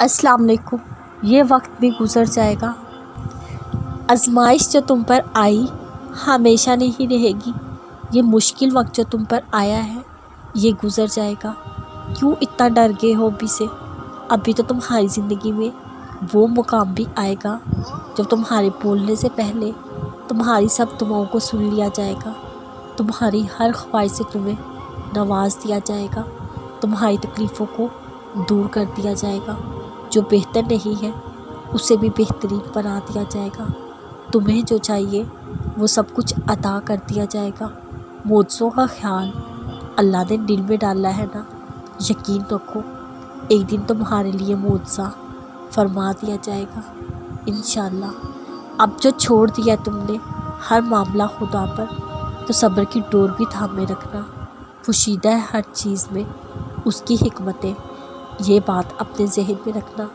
अस्सलाम वालेकुम। ये वक्त भी गुज़र जाएगा। आजमाइश जो तुम पर आई हमेशा नहीं रहेगी। ये मुश्किल वक्त जो तुम पर आया है ये गुज़र जाएगा। क्यों इतना डर गए हो अभी से? अभी तो तुम्हारी ज़िंदगी में वो मुकाम भी आएगा जब तुम्हारे बोलने से पहले तुम्हारी सब दुआओं को सुन लिया जाएगा। तुम्हारी हर ख्वाहिश से तुम्हें नवाज दिया जाएगा। तुम्हारी तकलीफ़ों को दूर कर दिया जाएगा। जो बेहतर नहीं है उसे भी बेहतरीन बना दिया जाएगा। तुम्हें जो चाहिए वो सब कुछ अता कर दिया जाएगा। मौजों का ख्याल अल्लाह ने दिल में डाला है ना, यकीन रखो एक दिन तुम्हारे लिए मौजा फरमा दिया जाएगा इंशाअल्लाह। अब जो छोड़ दिया तुमने हर मामला खुदा पर, तो सब्र की डोर भी थामे रखना। पोशीदा है हर चीज़ में उसकी हिकमतें, ये बात अपने जहन में रखना।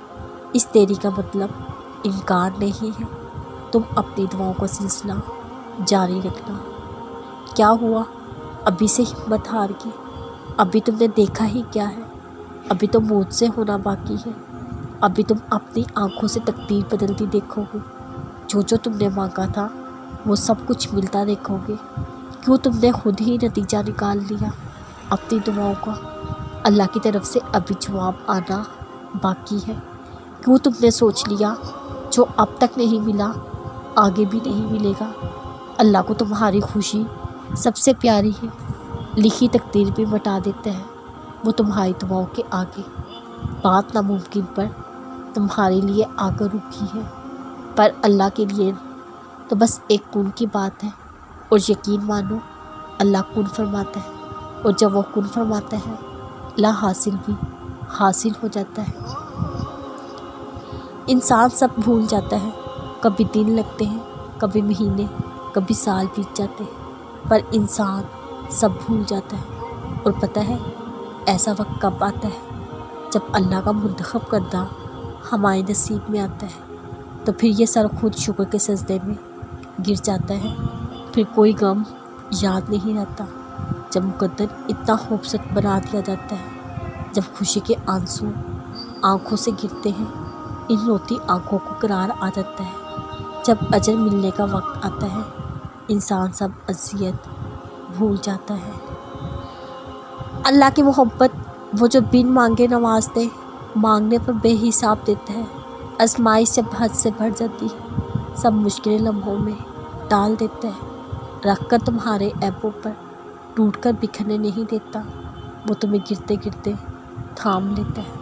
इस देरी का मतलब इनकार नहीं है। तुम अपनी दुआओं का सिलसिला जारी रखना। क्या हुआ अभी से हिम्मत हार गई? अभी तुमने देखा ही क्या है? अभी तो मौत से होना बाकी है। अभी तुम अपनी आंखों से तकदीर बदलती देखोगे। जो तुमने मांगा था वो सब कुछ मिलता देखोगे। क्यों तुमने खुद ही नतीजा निकाल लिया अपनी दुआओं का? अल्लाह की तरफ से अभी जवाब आना बाकी है। क्यों तुमने सोच लिया जो अब तक नहीं मिला आगे भी नहीं मिलेगा? अल्लाह को तुम्हारी खुशी सबसे प्यारी है। लिखी तकदीर भी मिटा देते हैं वो तुम्हारी दुआओं के आगे। बात नामुमकिन पर तुम्हारे लिए आकर रुकी है, पर अल्लाह के लिए तो बस एक कुन की बात है। और यकीन मानो अल्लाह कुन फरमाता है, और जब वो कुन फरमाता है ला हासिल भी हासिल हो जाता है। इंसान सब भूल जाता है। कभी दिन लगते हैं, कभी महीने, कभी साल बीत जाते हैं, पर इंसान सब भूल जाता है। और पता है ऐसा वक्त कब आता है? जब अल्लाह का मुंतखब करना हमारे नसीब में आता है, तो फिर ये सर खुद शुक्र के सजदे में गिर जाता है। फिर कोई गम याद नहीं रहता। जब मुकद्दर इतना खूबसूरत बना दिया जाता है, जब खुशी के आंसू आँखों से गिरते हैं, इन रोती आँखों को करार आ जाता है। जब अजल मिलने का वक्त आता है, इंसान सब अज़ियत भूल जाता है। अल्लाह की मोहब्बत वो जो बिन मांगे नवाज दे, मांगने पर बेहिसाब देता है। आजमाइश जब हद से बढ़ जाती है, सब मुश्किलें लम्हों में डाल देता है। रख कर तुम्हारे ऐबों पर टूट कर बिखरने नहीं देता, वो तुम्हें गिरते गिरते थाम लेता है।